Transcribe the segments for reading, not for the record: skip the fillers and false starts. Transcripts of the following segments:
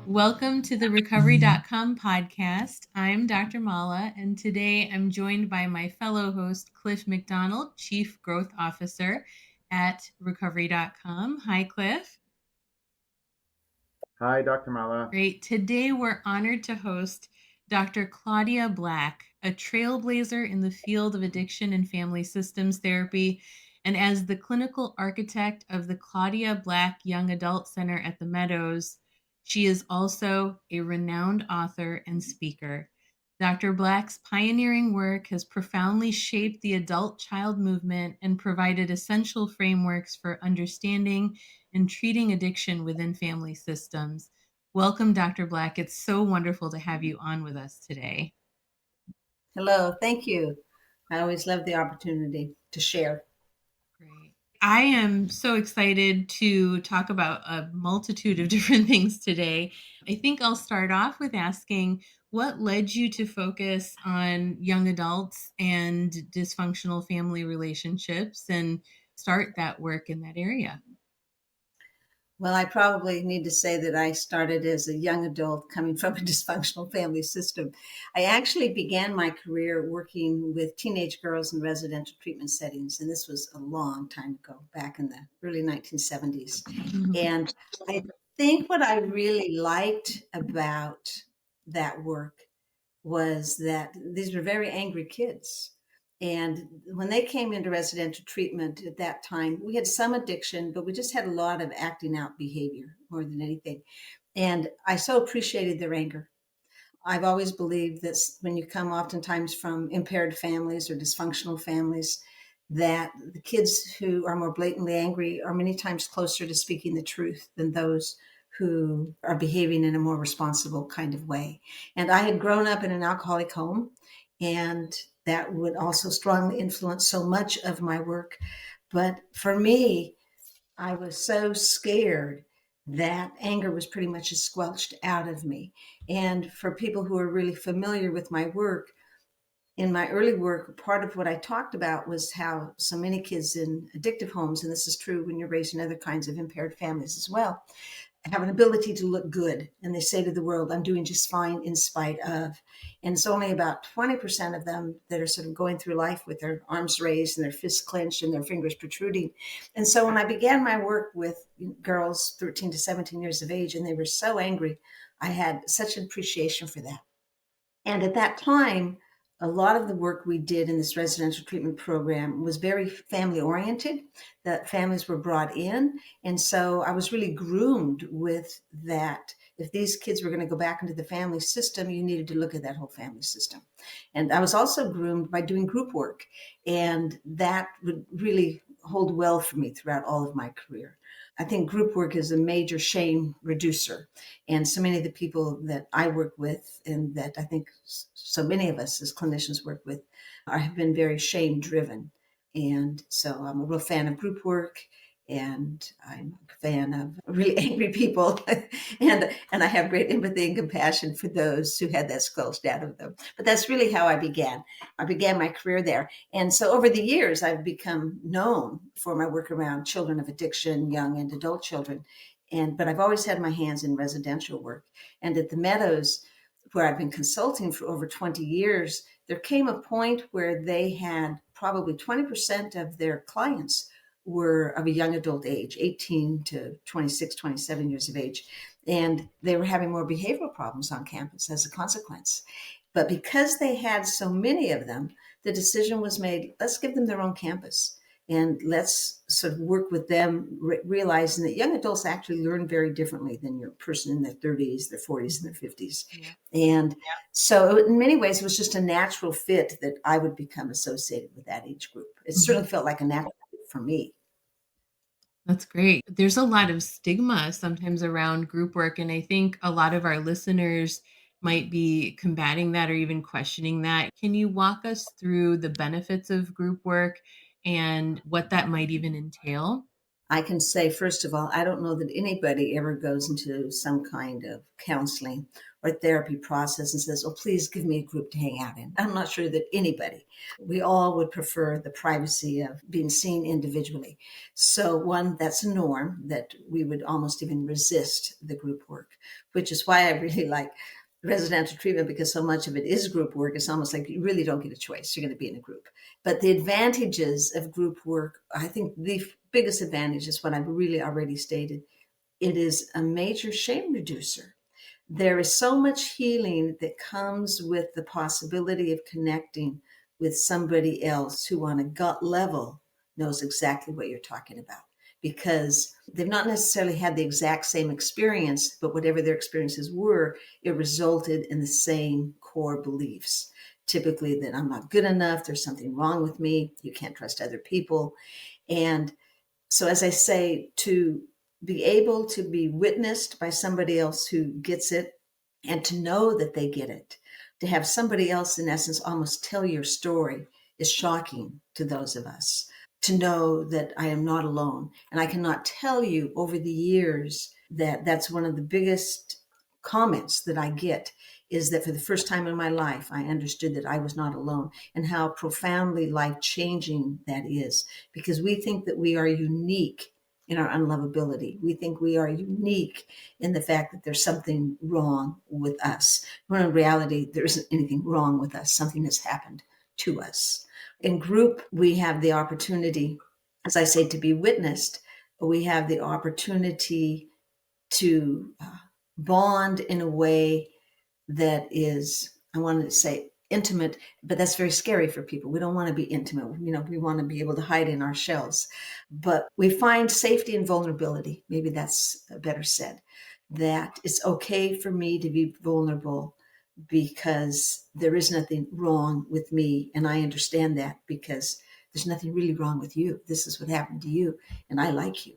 Welcome to the Recovery.com podcast. I'm Dr. Mala, and today I'm joined by my fellow host, Cliff McDonald, Chief Growth Officer at Recovery.com. Hi, Cliff. Hi, Dr. Mala. Great. Today we're honored to host Dr. Claudia Black, a trailblazer in the field of addiction and family systems therapy. And as the clinical architect of the Claudia Black Young Adult Center at the Meadows, she is also a renowned author and speaker. Dr. Black's pioneering work has profoundly shaped the adult child movement and provided essential frameworks for understanding and treating addiction within family systems. Welcome, Dr. Black. It's so wonderful to have you on with us today. Hello, thank you. I always love the opportunity to share. Great. I am so excited to talk about a multitude of different things today. I think I'll start off with asking what led you to focus on young adults and dysfunctional family relationships and start that work in that area? Well, I probably need to say that I started as a young adult coming from a dysfunctional family system. I actually began my career working with teenage girls in residential treatment settings, and this was a long time ago, back in the early 1970s. And I think what I really liked about that work was that these were very angry kids. And when they came into residential treatment at that time, we had some addiction, but we just had a lot of acting out behavior more than anything. And I so appreciated their anger. I've always believed that when you come oftentimes from impaired families or dysfunctional families, that the kids who are more blatantly angry are many times closer to speaking the truth than those who are behaving in a more responsible kind of way. And I had grown up in an alcoholic home, and that would also strongly influence so much of my work. But for me, I was so scared that anger was pretty much just squelched out of me. And for people who are really familiar with my work, in my early work, part of what I talked about was how so many kids in addictive homes, and this is true when you're raised in other kinds of impaired families as well, have an ability to look good. And they say to the world, I'm doing just fine in spite of. And it's only about 20% of them that are sort of going through life with their arms raised and their fists clenched and their fingers protruding. And so when I began my work with girls 13 to 17 years of age, and they were so angry, I had such an appreciation for that. And at that time, a lot of the work we did in this residential treatment program was very family oriented, that families were brought in. And so I was really groomed with that. If these kids were going to go back into the family system, you needed to look at that whole family system. And I was also groomed by doing group work. And that would really hold well for me throughout all of my career. I think group work is a major shame reducer. And so many of the people that I work with, and that I think so many of us as clinicians work with, have been very shame driven. And so I'm a real fan of group work, and I'm a fan of really angry people. and I have great empathy and compassion for those who had that squelched out of them. But that's really how I began. I began my career there. And so over the years, I've become known for my work around children of addiction, young and adult children. But I've always had my hands in residential work. And at the Meadows, where I've been consulting for over 20 years, there came a point where they had probably 20% of their clients were of a young adult age, 18 to 26, 27 years of age. And they were having more behavioral problems on campus as a consequence. But because they had so many of them, the decision was made, let's give them their own campus. And let's sort of work with them, realizing that young adults actually learn very differently than your person in their 30s, their 40s, and their 50s. Yeah. And so in many ways, it was just a natural fit that I would become associated with that age group. It certainly felt like a natural fit for me. That's great. There's a lot of stigma sometimes around group work, and I think a lot of our listeners might be combating that or even questioning that. Can you walk us through the benefits of group work and what that might even entail? I can say, first of all, I don't know that anybody ever goes into some kind of counseling or therapy process and says, oh, please give me a group to hang out in. I'm not sure that anybody. We all would prefer the privacy of being seen individually. So, one, that's a norm that we would almost even resist the group work, which is why I really like residential treatment, because so much of it is group work. It's almost like you really don't get a choice. You're going to be in a group. But the advantages of group work, I think the biggest advantage is what I've really already stated. It is a major shame reducer. There is so much healing that comes with the possibility of connecting with somebody else who, on a gut level, knows exactly what you're talking about, because they've not necessarily had the exact same experience, but whatever their experiences were, it resulted in the same core beliefs. Typically, that I'm not good enough, there's something wrong with me, you can't trust other people. And so, as I say, to be able to be witnessed by somebody else who gets it and to know that they get it, to have somebody else, in essence, almost tell your story is shocking to those of us. To know that I am not alone. And I cannot tell you over the years that that's one of the biggest comments that I get, is that for the first time in my life, I understood that I was not alone, and how profoundly life changing that is, because we think that we are unique in our unlovability. We think we are unique in the fact that there's something wrong with us. When in reality, there isn't anything wrong with us. Something has happened to us. In group, we have the opportunity, as I say, to be witnessed. We have the opportunity to bond in a way that is, I wanted to say intimate, but that's very scary for people. We don't want to be intimate. We want to be able to hide in our shells. But we find safety and vulnerability. Maybe that's better said. That it's okay for me to be vulnerable because there is nothing wrong with me. And I understand that, because there's nothing really wrong with you. This is what happened to you, and I like you.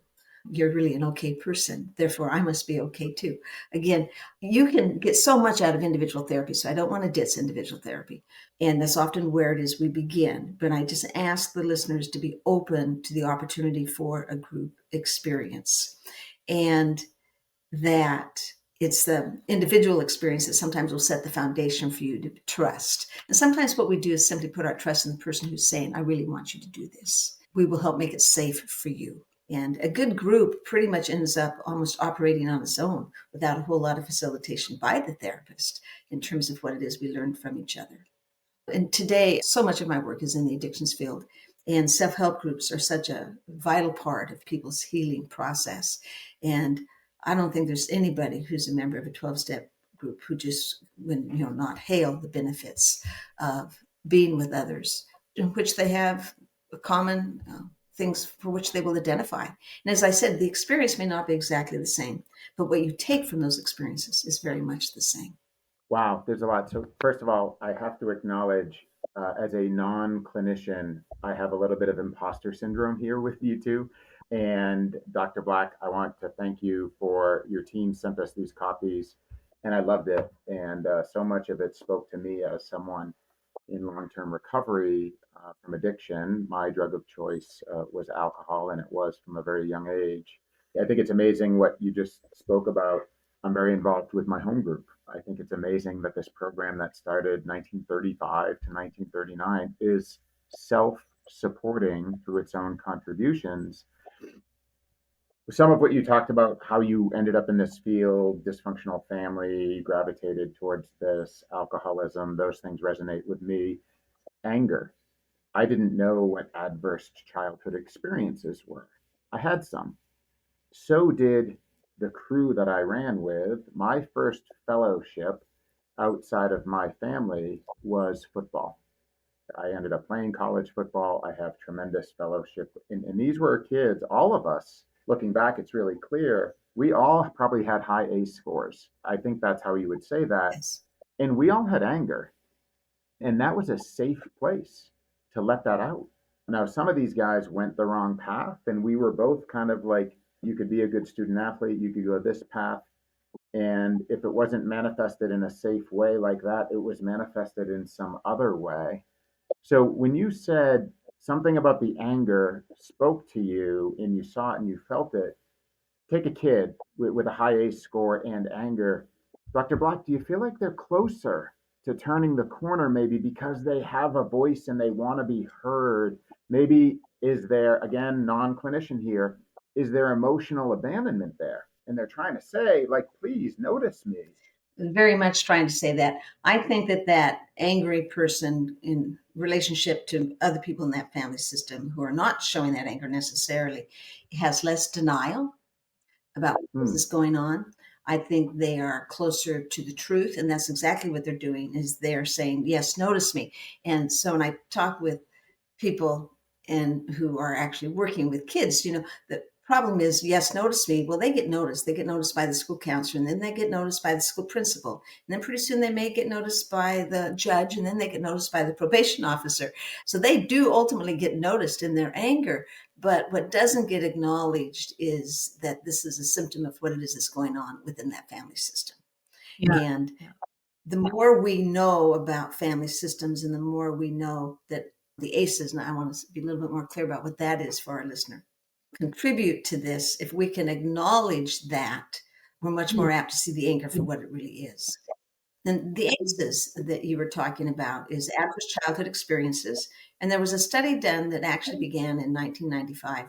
You're really an okay person. Therefore, I must be okay too. Again, you can get so much out of individual therapy. So I don't want to diss individual therapy. And that's often where it is we begin. But I just ask the listeners to be open to the opportunity for a group experience. And that it's the individual experience that sometimes will set the foundation for you to trust. And sometimes what we do is simply put our trust in the person who's saying, I really want you to do this. We will help make it safe for you. And a good group pretty much ends up almost operating on its own without a whole lot of facilitation by the therapist in terms of what it is we learn from each other. And today, so much of my work is in the addictions field, and self help groups are such a vital part of people's healing process. And I don't think there's anybody who's a member of a 12-step group who just would, not hail the benefits of being with others, in which they have common things for which they will identify. And as I said, the experience may not be exactly the same, but what you take from those experiences is very much the same. Wow, there's a lot. So first of all, I have to acknowledge, as a non-clinician, I have a little bit of imposter syndrome here with you two. And Dr. Black, I want to thank you for your team sent us these copies, and I loved it. And so much of it spoke to me as someone in long-term recovery from addiction. My drug of choice was alcohol, and it was from a very young age. I think it's amazing what you just spoke about. I'm very involved with my home group. I think it's amazing that this program that started 1935 to 1939 is self-supporting through its own contributions. Some of what you talked about, how you ended up in this field, dysfunctional family, gravitated towards this, alcoholism, those things resonate with me. Anger. I didn't know what adverse childhood experiences were. I had some. So did the crew that I ran with. My first fellowship outside of my family was football. I ended up playing college football. I have tremendous fellowship. And these were kids, all of us, looking back, it's really clear. We all probably had high ACE scores. I think that's how you would say that. Yes. And we all had anger. And that was a safe place to let that out. Now, some of these guys went the wrong path, and we were both kind of like, you could be a good student athlete, you could go this path. And if it wasn't manifested in a safe way like that, it was manifested in some other way. So when you said something about the anger spoke to you and you saw it and you felt it. Take a kid with a high ACE score and anger. Dr. Black, do you feel like they're closer to turning the corner maybe because they have a voice and they want to be heard? Maybe is there, again, non-clinician here, is there emotional abandonment there? And they're trying to say, like, please notice me. Very much trying to say that. I think that that angry person in relationship to other people in that family system who are not showing that anger necessarily has less denial about what Hmm. is going on. I think they are closer to the truth, and that's exactly what they're doing. Is they're saying, "Yes, notice me." And so, when I talk with people and who are actually working with kids, the problem is, yes, notice me. Well, they get noticed. They get noticed by the school counselor, and then they get noticed by the school principal, and then pretty soon they may get noticed by the judge, and then they get noticed by the probation officer. So they do ultimately get noticed in their anger. But what doesn't get acknowledged is that this is a symptom of what it is that's going on within that family system. Yeah. And Yeah. the more we know about family systems and the more we know that the ACEs, and I want to be a little bit more clear about what that is for our listener, contribute to this, if we can acknowledge that, we're much more apt to see the anger for what it really is. And the ACEs that you were talking about is adverse childhood experiences. And there was a study done that actually began in 1995,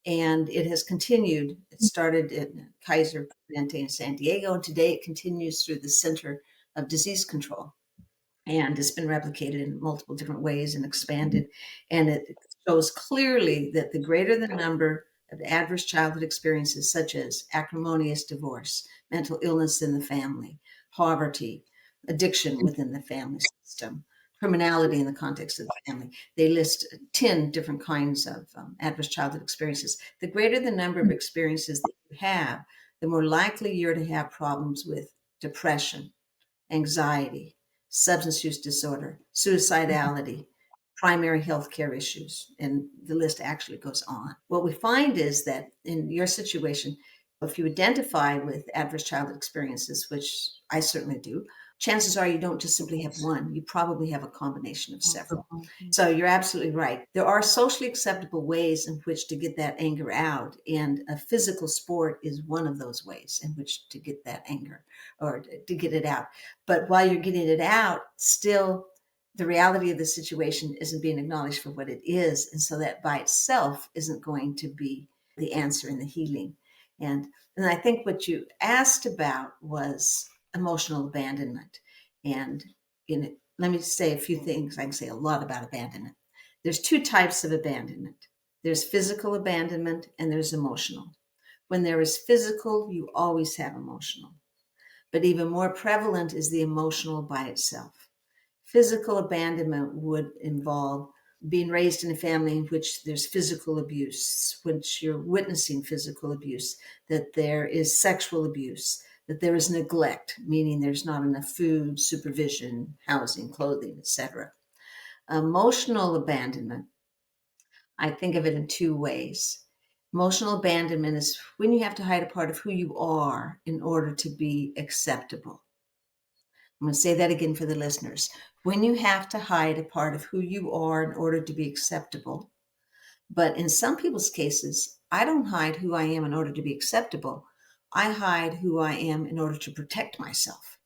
and it has continued. It started in Kaiser Permanente in San Diego, and today it continues through the Center of Disease Control. And it's been replicated in multiple different ways and expanded. And it shows clearly that the greater the number of adverse childhood experiences, such as acrimonious divorce, mental illness in the family, poverty, addiction within the family system, criminality in the context of the family. They list 10 different kinds of adverse childhood experiences. The greater the number of experiences that you have, the more likely you're to have problems with depression, anxiety, substance use disorder, suicidality, primary health care issues, and the list actually goes on. What we find is that in your situation, if you identify with adverse childhood experiences, which I certainly do, chances are you don't just simply have one. You probably have a combination of several. So you're absolutely right. There are socially acceptable ways in which to get that anger out, and a physical sport is one of those ways in which to get that anger or to get it out. But while you're getting it out, still the reality of the situation isn't being acknowledged for what it is. And so that by itself isn't going to be the answer in the healing. And I think what you asked about was emotional abandonment. And let me say a few things. I can say a lot about abandonment. There's two types of abandonment. There's physical abandonment and there's emotional. When there is physical, you always have emotional. But even more prevalent is the emotional by itself. Physical abandonment would involve being raised in a family in which there's physical abuse, which you're witnessing physical abuse, that there is sexual abuse, that there is neglect, meaning there's not enough food, supervision, housing, clothing, etc. Emotional abandonment, I think of it in two ways. Emotional abandonment is when you have to hide a part of who you are in order to be acceptable. I'm going to say that again for the listeners. When you have to hide a part of who you are in order to be acceptable. But in some people's cases, I don't hide who I am in order to be acceptable. I hide who I am in order to protect myself.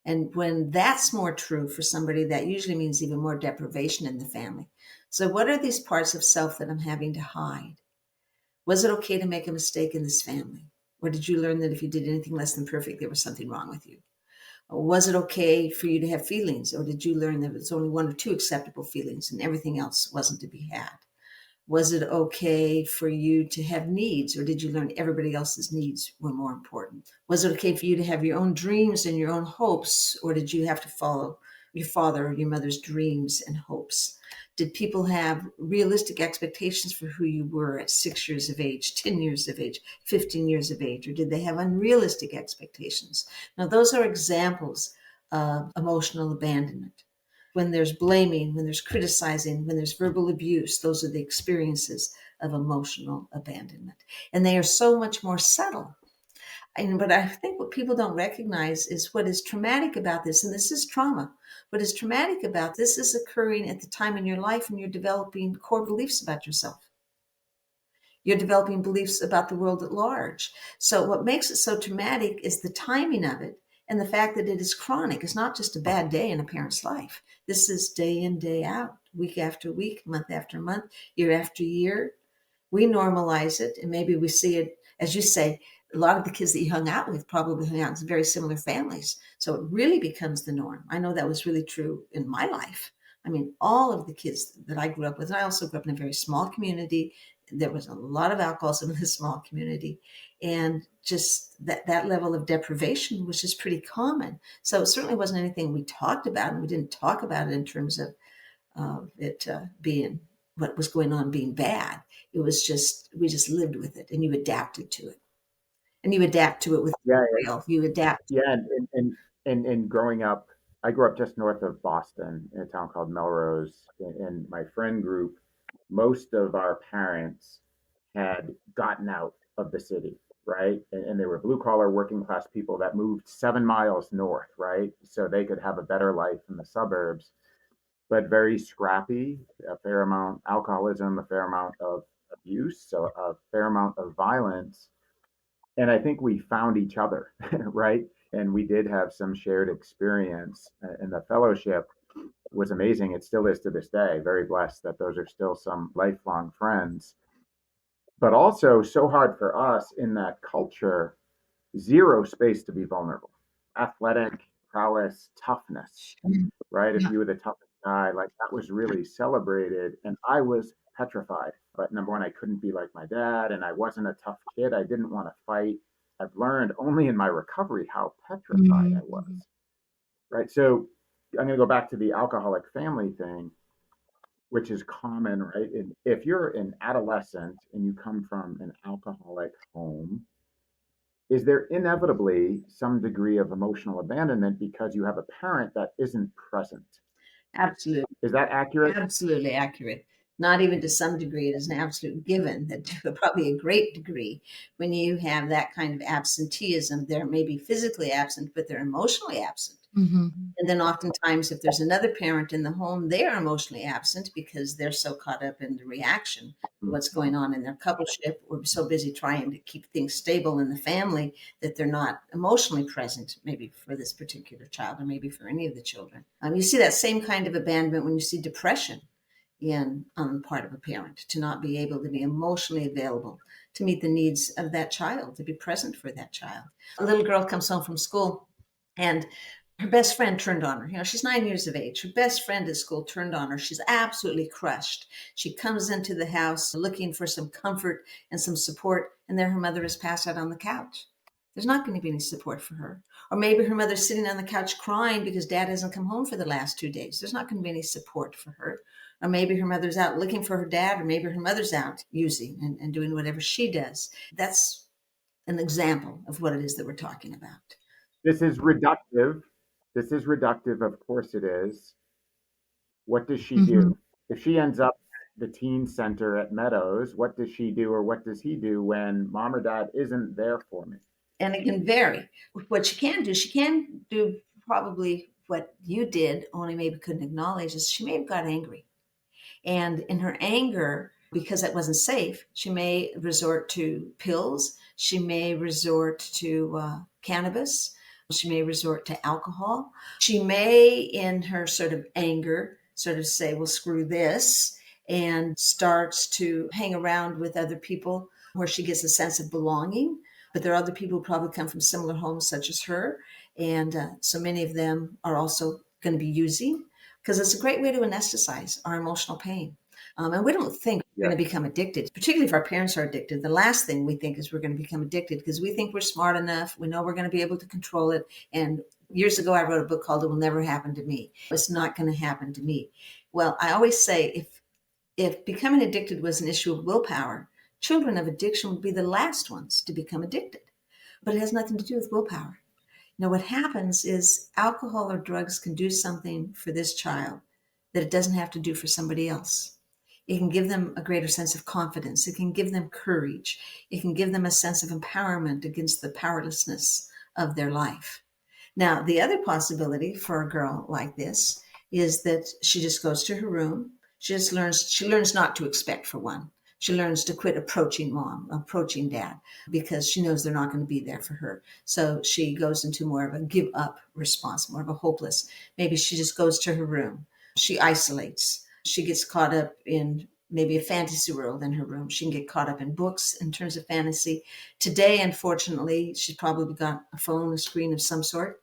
And when that's more true for somebody, that usually means even more deprivation in the family. So, what are these parts of self that I'm having to hide? Was it okay to make a mistake in this family? Or did you learn that if you did anything less than perfect, there was something wrong with you? Was it okay for you to have feelings, or did you learn that it's only one or two acceptable feelings and everything else wasn't to be had? Was it okay for you to have needs, or did you learn everybody else's needs were more important? Was it okay for you to have your own dreams and your own hopes, or did you have to follow your father or your mother's dreams and hopes? Did people have realistic expectations for who you were at 6 years of age, 10 years of age, 15 years of age, or did they have unrealistic expectations? Now, those are examples of emotional abandonment. When there's blaming, when there's criticizing, when there's verbal abuse, those are the experiences of emotional abandonment. And they are so much more subtle. But I think what people don't recognize is what is traumatic about this, and this is trauma. What is traumatic about this is occurring at the time in your life when you're developing core beliefs about yourself. You're developing beliefs about the world at large. So what makes it so traumatic is the timing of it and the fact that it is chronic. It's not just a bad day in a parent's life. This is day in, day out, week after week, month after month, year after year. We normalize it, and maybe we see it, as you say, a lot of the kids that you hung out with probably hung out in very similar families. So it really becomes the norm. I know that was really true in my life. I mean, all of the kids that I grew up with, and I also grew up in a very small community. There was a lot of alcoholism in this small community. And just that level of deprivation was just pretty common. So it certainly wasn't anything we talked about, and we didn't talk about it in terms of it being what was going on being bad. It was just, we just lived with it, and you adapted to it. And you adapt to it with Yeah, real. You adapt. yeah, and growing up, I grew up just north of Boston in a town called Melrose. And my friend group, most of our parents had gotten out of the city, right? And they were blue collar working class people that moved 7 miles north, right? So they could have a better life in the suburbs, but very scrappy, a fair amount alcoholism, a fair amount of abuse, so a fair amount of violence. And I think we found each other, right? And we did have some shared experience, and the fellowship was amazing. It still is to this day. Very blessed that those are still some lifelong friends. But also so hard for us in that culture, zero space to be vulnerable. Athletic prowess, toughness, right? If Yeah. you were the toughest guy, like that was really celebrated. And I was petrified. But number one, I couldn't be like my dad, and I wasn't a tough kid. I didn't want to fight. I've learned only in my recovery how petrified I was, Mhm. right? So I'm going to go back to the alcoholic family thing, which is common, right? And if you're an adolescent and you come from an alcoholic home, is there inevitably some degree of emotional abandonment because you have a parent that isn't present? Absolutely. Is that accurate? Absolutely accurate. Not even to some degree, it is an absolute given that to probably a great degree, when you have that kind of absenteeism, they're maybe physically absent, but they're emotionally absent. Mhm. And then oftentimes, if there's another parent in the home, they are emotionally absent because they're so caught up in the reaction to what's going on in their coupleship, or so busy trying to keep things stable in the family that they're not emotionally present, maybe for this particular child or maybe for any of the children. You see that same kind of abandonment when you see depression in on the part of a parent, to not be able to be emotionally available to meet the needs of that child, to be present for that child. A little girl comes home from school, and her best friend turned on her. You know, she's 9 years of age. Her best friend at school turned on her. She's absolutely crushed. She comes into the house looking for some comfort and some support, and there her mother is passed out on the couch. There's not going to be any support for her. Or maybe her mother's sitting on the couch crying because dad hasn't come home for the last 2 days. There's not going to be any support for her. Or maybe her mother's out looking for her dad, or maybe her mother's out using and doing whatever she does. That's an example of what it is that we're talking about. This is reductive. This is reductive. Of course it is. What does she Mhm. do? If she ends up at the teen center at Meadows, what does she do or what does he do when mom or dad isn't there for me? And it can vary. What she can do probably what you did, only maybe couldn't acknowledge, is she may have got angry. And in her anger, because that wasn't safe, she may resort to pills. She may resort to cannabis. She may resort to alcohol. She may, in her sort of anger, sort of say, well, screw this, and starts to hang around with other people where she gets a sense of belonging. But there are other people who probably come from similar homes, such as her. And so many of them are also going to be using, because it's a great way to anesthetize our emotional pain. And we don't think we're Yes. going to become addicted, particularly if our parents are addicted. The last thing we think is we're going to become addicted because we think we're smart enough. We know we're going to be able to control it. And years ago, I wrote a book called It Will Never Happen to Me. It's not going to happen to me. Well, I always say if becoming addicted was an issue of willpower, children of addiction would be the last ones to become addicted. But it has nothing to do with willpower. Now, what happens is alcohol or drugs can do something for this child that it doesn't have to do for somebody else. It can give them a greater sense of confidence. It can give them courage. It can give them a sense of empowerment against the powerlessness of their life. Now, the other possibility for a girl like this is that she just goes to her room. She learns not to expect, for one. She learns to quit approaching mom, approaching dad, because she knows they're not going to be there for her. So she goes into more of a give up response, more of a hopeless. Maybe she just goes to her room. She isolates. She gets caught up in maybe a fantasy world in her room. She can get caught up in books in terms of fantasy. Today, unfortunately, she's probably got a phone, a screen of some sort.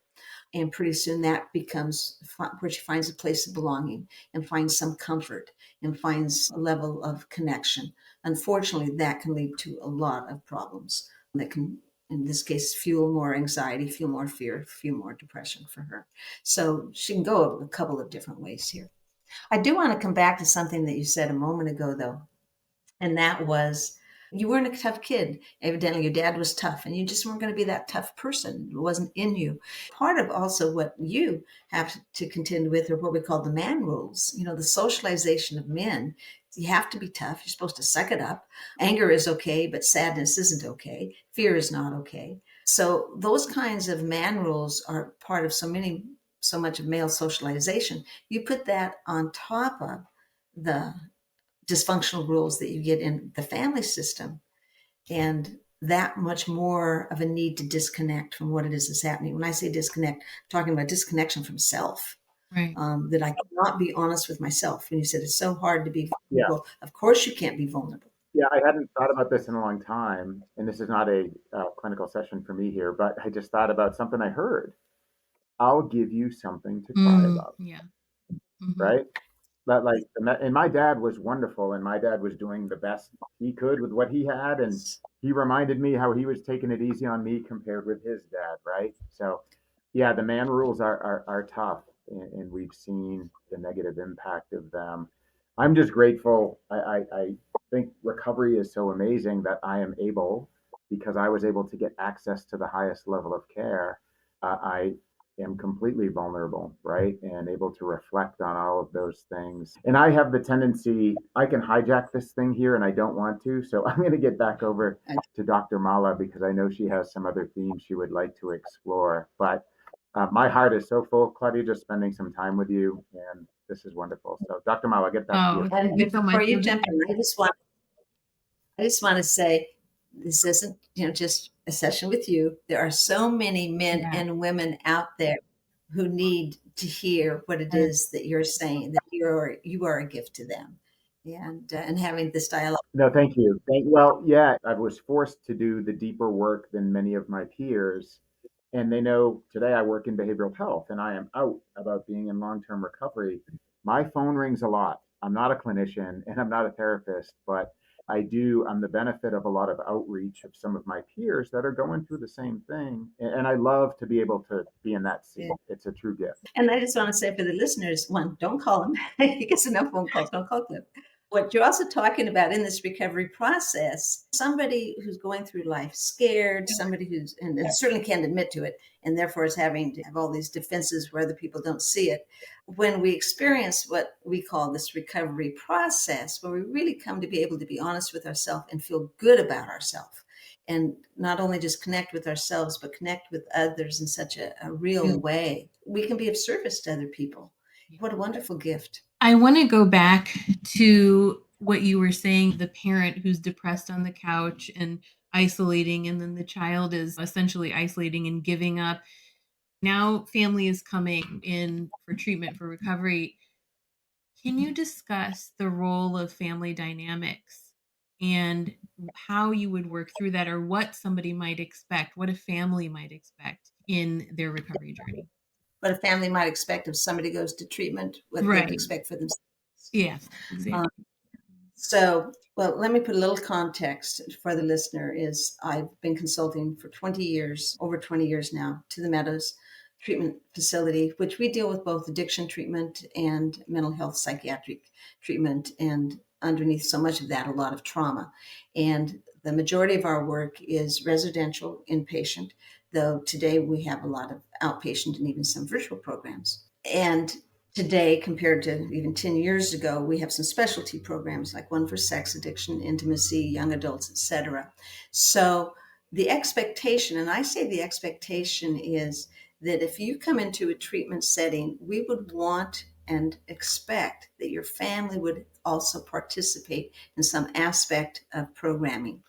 And pretty soon that becomes where she finds a place of belonging and finds some comfort and finds a level of connection. Unfortunately, that can lead to a lot of problems that can, in this case, fuel more anxiety, fuel more fear, fuel more depression for her. So she can go a couple of different ways here. I do want to come back to something that you said a moment ago, though, and that was you weren't a tough kid. Evidently, your dad was tough, and you just weren't going to be that tough person. It wasn't in you. Part of also what you have to contend with are what we call the man rules. You know, the socialization of men. You have to be tough. You're supposed to suck it up. Anger is okay, but sadness isn't okay. Fear is not okay. So those kinds of man rules are part of so much of male socialization. You put that on top of the dysfunctional rules that you get in the family system, and that much more of a need to disconnect from what it is that's happening. When I say disconnect, I'm talking about disconnection from self. Right. That I cannot be honest with myself. When you said it's so hard to be Yeah. vulnerable, of course you can't be vulnerable. Yeah, I hadn't thought about this in a long time, and this is not a clinical session for me here, but I just thought about something I heard. I'll give you something to cry about, Yeah. Hmm. right? But like, and my dad was wonderful, and my dad was doing the best he could with what he had, and he reminded me how he was taking it easy on me compared with his dad, right? So, yeah, the man rules are tough, and we've seen the negative impact of them. I'm just grateful. I think recovery is so amazing that I am able, because I was able to get access to the highest level of care. I am completely vulnerable, right? And able to reflect on all of those things. And I have the tendency, I can hijack this thing here and I don't want to. So I'm going to get back over to Dr. Mala because I know she has some other themes she would like to explore. But my heart is so full, Claudia, just spending some time with you. And this is wonderful. So, Dr. Mala, I'll get back to Oh, you. thank And you so before much. you jump in, I just want to say this isn't, just a session with you. There are so many men Yeah. and women out there who need to hear what it is that you're saying, that you are a gift to them, and having this dialogue. No, thank you. Well, yeah, I was forced to do the deeper work than many of my peers. And they know today I work in behavioral health and I am out about being in long term recovery. My phone rings a lot. I'm not a clinician and I'm not a therapist, but I'm the benefit of a lot of outreach of some of my peers that are going through the same thing. And I love to be able to be in that seat. Yeah. It's a true gift. And I just want to say for the listeners, one, don't call him. He gets enough phone calls. Don't call Cliff. What you're also talking about in this recovery process, somebody who's going through life scared, somebody who's, and certainly can't admit to it, and therefore is having to have all these defenses where other people don't see it. When we experience what we call this recovery process, where we really come to be able to be honest with ourselves and feel good about ourselves, and not only just connect with ourselves, but connect with others in such a real way, we can be of service to other people. What a wonderful gift. I want to go back to what you were saying, the parent who's depressed on the couch and isolating, and then the child is essentially isolating and giving up. Now, family is coming in for treatment for recovery. Can you discuss the role of family dynamics and how you would work through that, or what somebody might expect, what a family might expect in their recovery journey? What a family might expect if somebody goes to treatment, what they would Right. expect for themselves. Yes, exactly. So, well, let me put a little context for the listener is I've been consulting for 20 years, over 20 years now, to the Meadows Treatment Facility, which we deal with both addiction treatment and mental health psychiatric treatment, and underneath so much of that, a lot of trauma. And the majority of our work is residential inpatient, though today we have a lot of outpatient and even some virtual programs. And Today, compared to even 10 years ago, we have some specialty programs like one for sex addiction, intimacy, young adults, etc. So the expectation, and I say the expectation is that if you come into a treatment setting, we would want and expect that your family would also participate in some aspect of programming.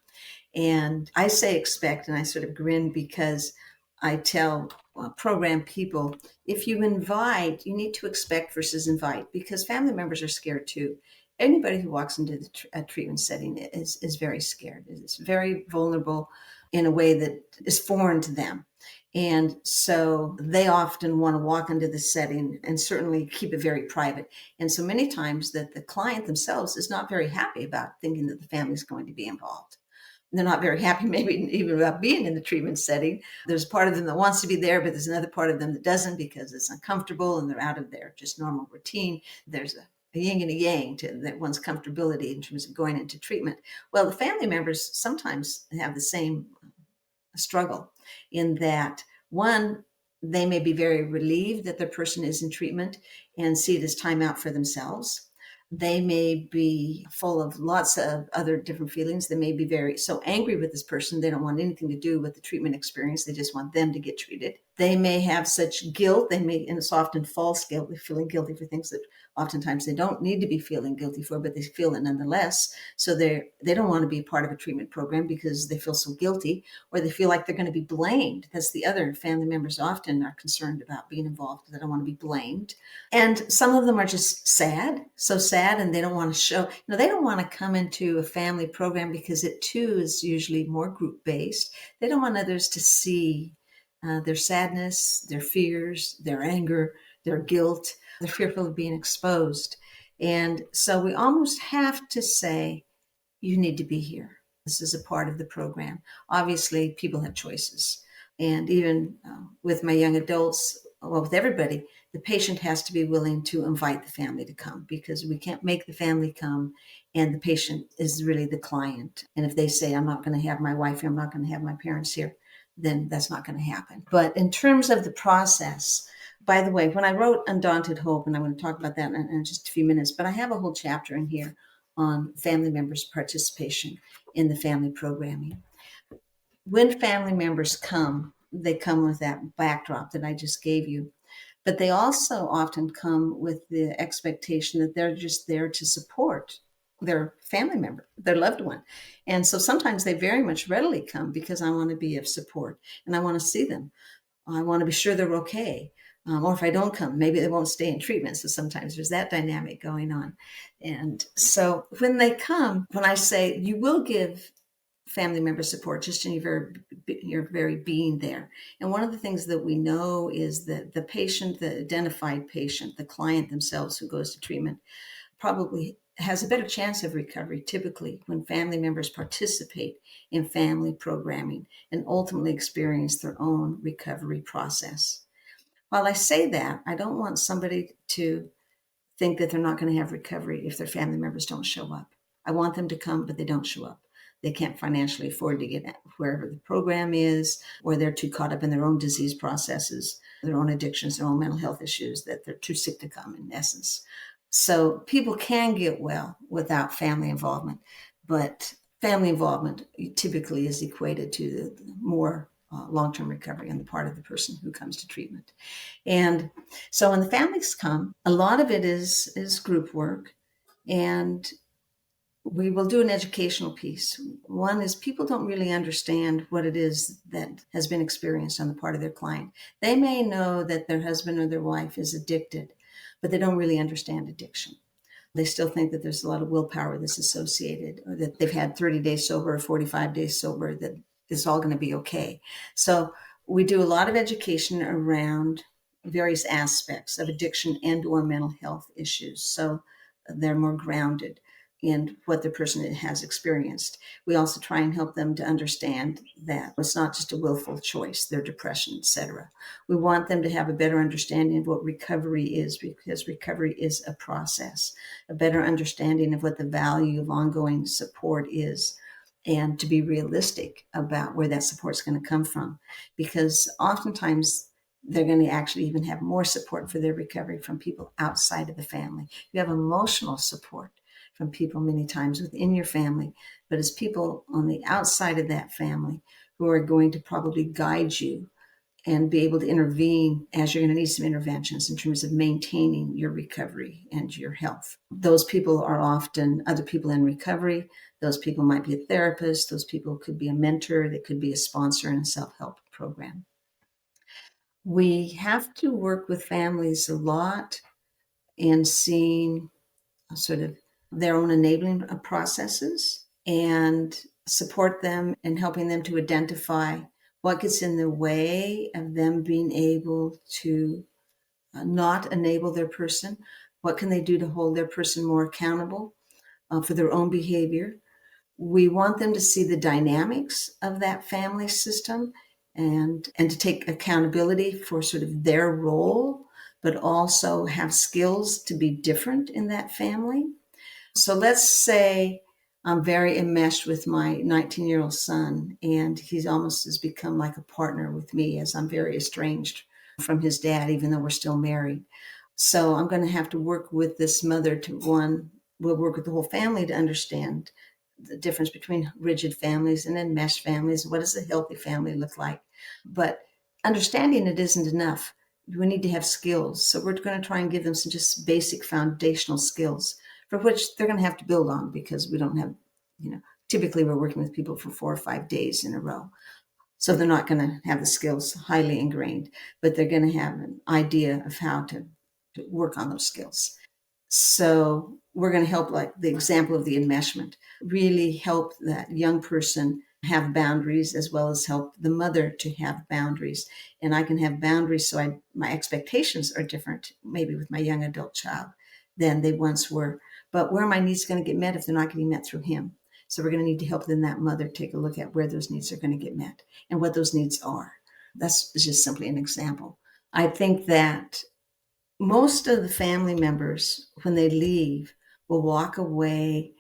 And I say expect, and I sort of grin because I tell program people, if you invite, you need to expect versus invite, because family members are scared too. Anybody who walks into a treatment setting is very scared. Is very vulnerable in a way that is foreign to them. And so they often want to walk into the setting and certainly keep it very private. And so many times that the client themselves is not very happy about thinking that the family is going to be involved. They're not very happy, maybe even about being in the treatment setting. There's part of them that wants to be there, but there's another part of them that doesn't because it's uncomfortable and they're out of their just normal routine. There's a yin and a yang to that one's comfortability in terms of going into treatment. Well, the family members sometimes have the same struggle in that one, they may be very relieved that their person is in treatment and see it as time out for themselves. They may be full of lots of other different feelings. They may be very so angry with this person, they don't want anything to do with the treatment experience. They just want them to get treated. They may have such guilt. They may, and it's often false guilt, they're feeling guilty for things that oftentimes they don't need to be feeling guilty for, but they feel it nonetheless. So they don't want to be part of a treatment program because they feel so guilty, or they feel like they're going to be blamed. That's the other. Family members often are concerned about being involved. They don't want to be blamed. And some of them are just sad, so sad, and they don't want to show, they don't want to come into a family program because it too is usually more group based. They don't want others to see their sadness, their fears, their anger, their guilt. They're fearful of being exposed. And so we almost have to say, you need to be here. This is a part of the program. Obviously, people have choices. And even with my young adults, well, with everybody, the patient has to be willing to invite the family to come, because we can't make the family come, and the patient is really the client. And if they say, I'm not going to have my wife here, I'm not going to have my parents here, then that's not going to happen. But in terms of the process, by the way, when I wrote Undaunted Hope, and I'm going to talk about that in just a few minutes, but I have a whole chapter in here on family members' participation in the family programming. When family members come, they come with that backdrop that I just gave you. But they also often come with the expectation that they're just there to support their family member, their loved one. And so sometimes they very much readily come because I want to be of support and I want to see them. I want to be sure they're okay. Or if I don't come, maybe they won't stay in treatment. So sometimes there's that dynamic going on. And so when they come, when I say you will give family member support just in your very being there. And one of the things that we know is that the patient, the identified patient, the client themselves who goes to treatment, probably has a better chance of recovery typically when family members participate in family programming and ultimately experience their own recovery process. While I say that, I don't want somebody to think that they're not going to have recovery if their family members don't show up. I want them to come, but they don't show up. They can't financially afford to get wherever the program is, or they're too caught up in their own disease processes, their own addictions, their own mental health issues, that they're too sick to come, in essence. So people can get well without family involvement, but family involvement typically is equated to the more long-term recovery on the part of the person who comes to treatment. And so when the families come, a lot of it is group work, and we will do an educational piece. One is people don't really understand what it is that has been experienced on the part of their client. They may know that their husband or their wife is addicted, but they don't really understand addiction. They still think that there's a lot of willpower that's associated, or that they've had 30 days sober or 45 days sober, that it's all going to be okay. So we do a lot of education around various aspects of addiction and or mental health issues. So they're more grounded in what the person has experienced. We also try and help them to understand that it's not just a willful choice, their depression, etc. We want them to have a better understanding of what recovery is, because recovery is a process, a better understanding of what the value of ongoing support is, and to be realistic about where that support is going to come from. Because oftentimes they're going to actually even have more support for their recovery from people outside of the family. You have emotional support from people many times within your family, but it's people on the outside of that family who are going to probably guide you and be able to intervene as you're going to need some interventions in terms of maintaining your recovery and your health. Those people are often other people in recovery. Those people might be a therapist. Those people could be a mentor. They could be a sponsor in a self-help program. We have to work with families a lot in seeing sort of their own enabling processes and support them in helping them to identify what gets in the way of them being able to not enable their person. What can they do to hold their person more accountable for their own behavior? We want them to see the dynamics of that family system and to take accountability for sort of their role, but also have skills to be different in that family. So let's say I'm very enmeshed with my 19-year-old son, and he's almost has become like a partner with me as I'm very estranged from his dad, even though we're still married. So I'm going to have to work with this mother to one, we'll work with the whole family to understand the difference between rigid families and enmeshed families. What does a healthy family look like? But understanding it isn't enough. We need to have skills. So we're going to try and give them some just basic foundational skills for which they're going to have to build on because we don't have, typically we're working with people for 4 or 5 days in a row. So they're not going to have the skills highly ingrained, but they're going to have an idea of how to work on those skills. So we're going to help, like the example of the enmeshment, really help that young person have boundaries as well as help the mother to have boundaries. And I can have boundaries so my expectations are different, maybe with my young adult child than they once were. But where are my needs going to get met if they're not getting met through him? So we're going to need to help then that mother take a look at where those needs are going to get met and what those needs are. That's just simply an example. I think that most of the family members, when they leave, will walk away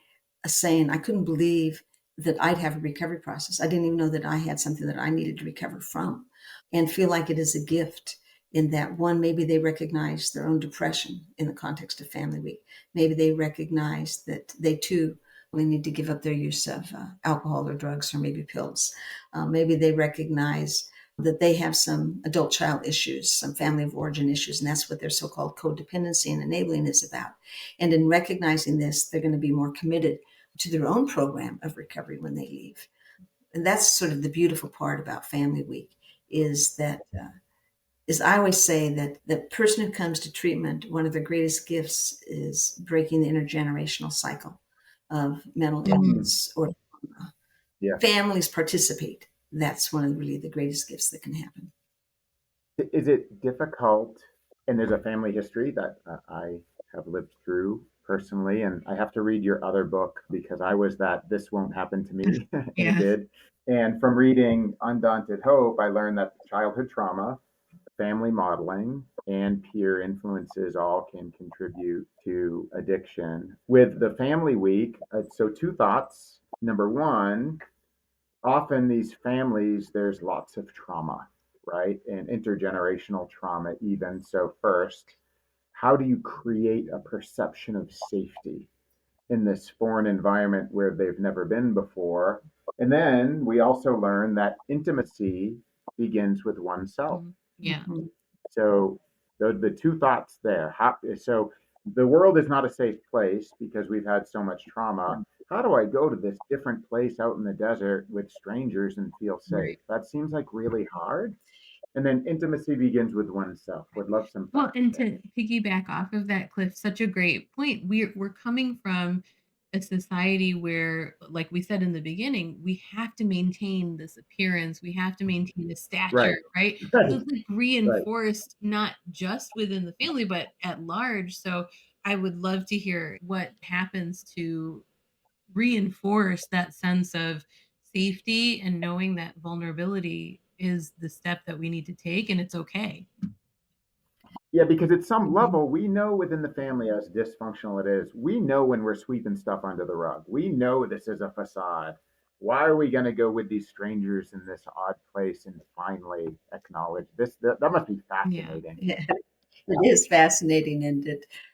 saying, I couldn't believe that I'd have a recovery process. I didn't even know that I had something that I needed to recover from, and feel like it is a gift in that one, maybe they recognize their own depression in the context of Family Week. Maybe they recognize that they too will need to give up their use of alcohol or drugs or maybe pills. Maybe they recognize that they have some adult child issues, some family of origin issues, and that's what their so-called codependency and enabling is about. And in recognizing this, they're going to be more committed to their own program of recovery when they leave. And that's sort of the beautiful part about Family Week is that, is I always say that the person who comes to treatment, one of the greatest gifts is breaking the intergenerational cycle of mental Mm, illness or yes. families participate. That's one of really the greatest gifts that can happen. Is it difficult? And there's a family history that I have lived through personally, and I have to read your other book because I was that this won't happen to me, and it Yeah. did. And from reading Undaunted Hope, I learned that childhood trauma, family modeling, and peer influences all can contribute to addiction. With the family week, so two thoughts. Number one, often these families, there's lots of trauma, right? And intergenerational trauma, even. So, first, how do you create a perception of safety in this foreign environment where they've never been before? And then we also learn that intimacy begins with oneself. Yeah. Mhm. So the two thoughts there. So the world is not a safe place because we've had so much trauma. How do I go to this different place out in the desert with strangers and feel safe? Right. That seems like really hard. And then intimacy begins with oneself. Would love some Well, thoughts and there. to piggyback off of that, Cliff, such a great point. We're coming from a society where, like we said in the beginning, we have to maintain this appearance, we have to maintain a Right, stature, right? So right, it's like right. reinforced not just within the family, but at large. So I would love to hear what happens to reinforce that sense of safety and knowing that vulnerability is the step that we need to take and it's okay. Yeah, because at some Mhm. level, we know within the family, as dysfunctional it is, we know when we're sweeping stuff under the rug. We know this is a facade. why are we going to go with these strangers in this odd place and finally acknowledge this? That must be Yeah. fascinating. Yeah, it is fascinating,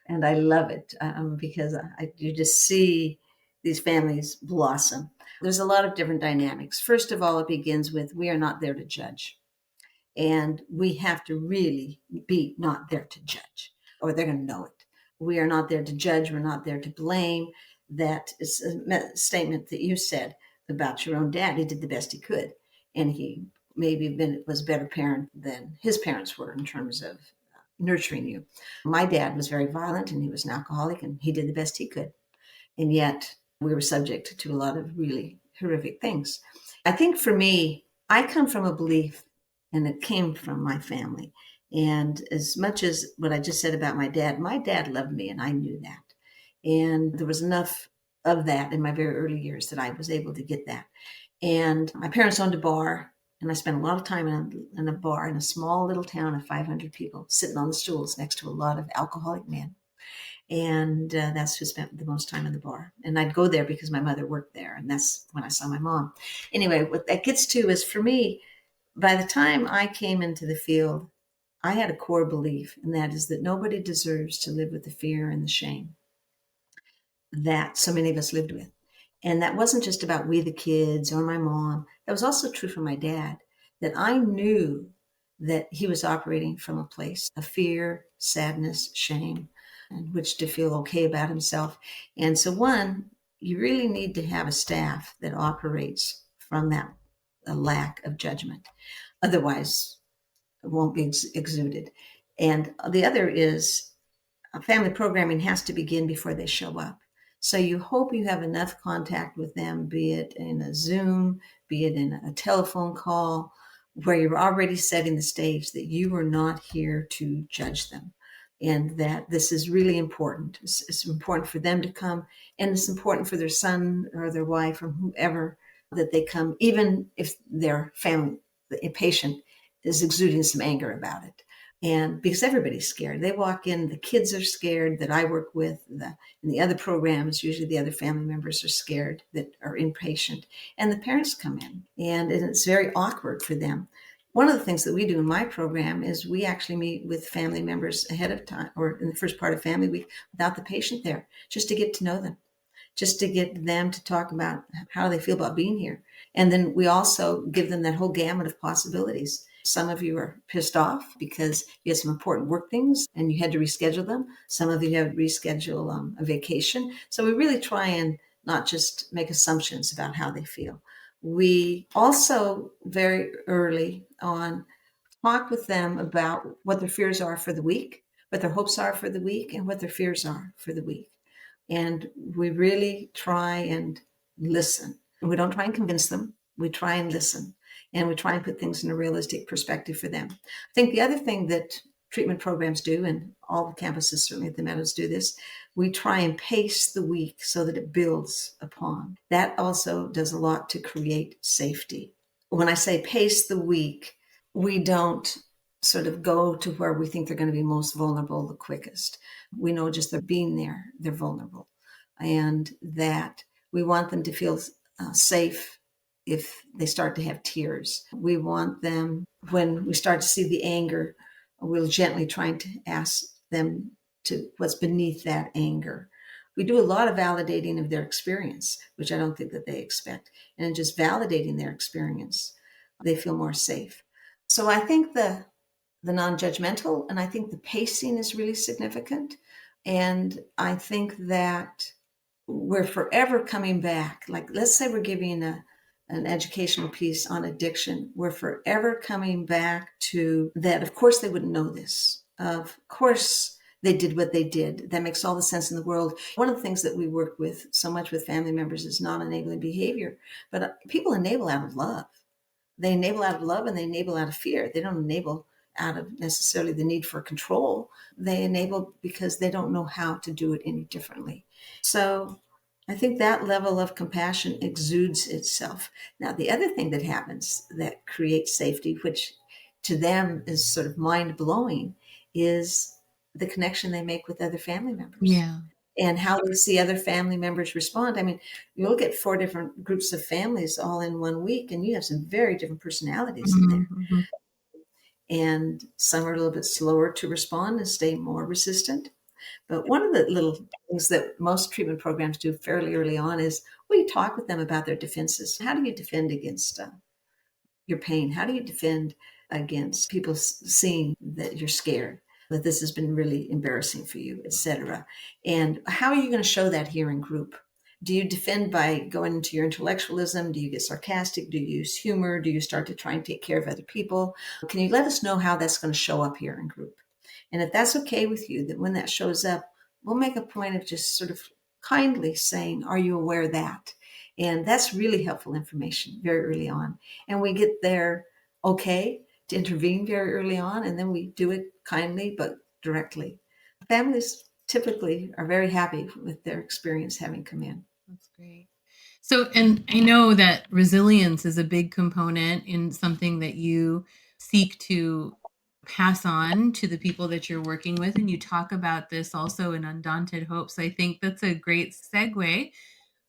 and I love it because you just see these families blossom. There's a lot of different dynamics. First of all, it begins with we are not there to judge. And we have to really be not there to judge, or they're going to know it. We are not there to judge. We're not there to blame. That is a statement that you said about your own dad. He did the best he could. And he maybe was a better parent than his parents were in terms of nurturing you. My dad was very violent and he was an alcoholic and he did the best he could. And yet we were subject to a lot of really horrific things. I think for me, I come from a belief, and it came from my family. And as much as what I just said about my dad loved me, and I knew that. And there was enough of that in my very early years that I was able to get that. And my parents owned a bar, and I spent a lot of time in a bar in a small little town of 500 people, sitting on the stools next to a lot of alcoholic men. And that's who spent the most time in the bar. And I'd go there because my mother worked there, and that's when I saw my mom. Anyway, what that gets to is for me, by the time I came into the field, I had a core belief, and that is that nobody deserves to live with the fear and the shame that so many of us lived with. And that wasn't just about we, the kids, or my mom. That was also true for my dad, that I knew that he was operating from a place of fear, sadness, shame, in which to feel okay about himself. And so, one, you really need to have a staff that operates from that a lack of judgment. Otherwise, it won't be exuded. And the other is family programming has to begin before they show up. So you hope you have enough contact with them, be it in a Zoom, be it in a telephone call, where you're already setting the stage that you are not here to judge them. And that this is really important. It's important for them to come, and it's important for their son or their wife or whoever that they come, even if their family, the patient, is exuding some anger about it. And because everybody's scared, they walk in, the kids are scared that I work with, in the other programs, usually the other family members are scared that are impatient, and the parents come in, and it's very awkward for them. One of the things that we do in my program is we actually meet with family members ahead of time, or in the first part of family week, without the patient there, just to get to know them, just to get them to talk about how they feel about being here. And then we also give them that whole gamut of possibilities. Some of you are pissed off because you had some important work things and you had to reschedule them. Some of you have to reschedule a vacation. So we really try and not just make assumptions about how they feel. We also very early on talk with them about what their fears are for the week, what their hopes are for the week, and what their fears are for the week. And we really try and listen. We don't try and convince them. We try and listen. And we try and put things in a realistic perspective for them. I think the other thing that treatment programs do, and all the campuses certainly at the Meadows do this, we try and pace the week so that it builds upon. That also does a lot to create safety. When I say pace the week, we don't sort of go to where we think they're going to be most vulnerable the quickest. We know just they're being there, they're vulnerable. And that we want them to feel safe if they start to have tears. We want them, when we start to see the anger, we'll gently try to ask them to what's beneath that anger. We do a lot of validating of their experience, which I don't think that they expect. And just validating their experience, they feel more safe. So I think the non-judgmental, and I think the pacing is really significant. And I think that we're forever coming back. Like, let's say we're giving an educational piece on addiction. We're forever coming back to that. Of course, they wouldn't know this. Of course, they did what they did. That makes all the sense in the world. One of the things that we work with so much with family members is non-enabling behavior. But people enable out of love. They enable out of love and they enable out of fear. They don't enable out of necessarily the need for control. They enable because they don't know how to do it any differently. So I think that level of compassion exudes itself. Now, the other thing that happens that creates safety, which to them is sort of mind blowing, is the connection they make with other family members. Yeah. and how we see other family members respond. I mean, you look at 4 different groups of families all in 1 week, and you have some very different personalities in there. Mm-hmm. And some are a little bit slower to respond and stay more resistant. But one of the little things that most treatment programs do fairly early on is we talk with them about their defenses. How do you defend against your pain? How do you defend against people seeing that you're scared, that this has been really embarrassing for you, etc.? And how are you going to show that here in group? Do you defend by going into your intellectualism? Do you get sarcastic? Do you use humor? Do you start to try and take care of other people? Can you let us know how that's going to show up here in group? And if that's okay with you, that when that shows up, we'll make a point of just sort of kindly saying, are you aware of that? And that's really helpful information very early on. And we get there okay to intervene very early on, and then we do it kindly but directly. Families typically are very happy with their experience having come in. That's great. So, and I know that resilience is a big component in something that you seek to pass on to the people that you're working with. And you talk about this also in Undaunted Hope. So I think that's a great segue.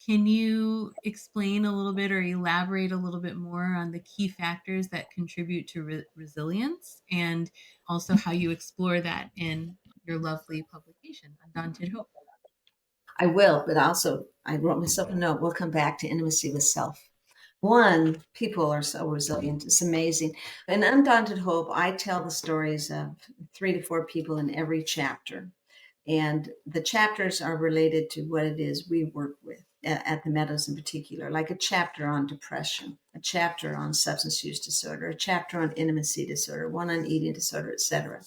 Can you explain a little bit or elaborate a little bit more on the key factors that contribute to resilience, and also how you explore that in your lovely publication, Undaunted Hope? I will, but also I wrote myself a note. We'll come back to intimacy with self. One, people are so resilient. It's amazing. In Undaunted Hope, I tell the stories of 3 to 4 people in every chapter. And the chapters are related to what it is we work with at the Meadows in particular, like a chapter on depression, a chapter on substance use disorder, a chapter on intimacy disorder, one on eating disorder, etc.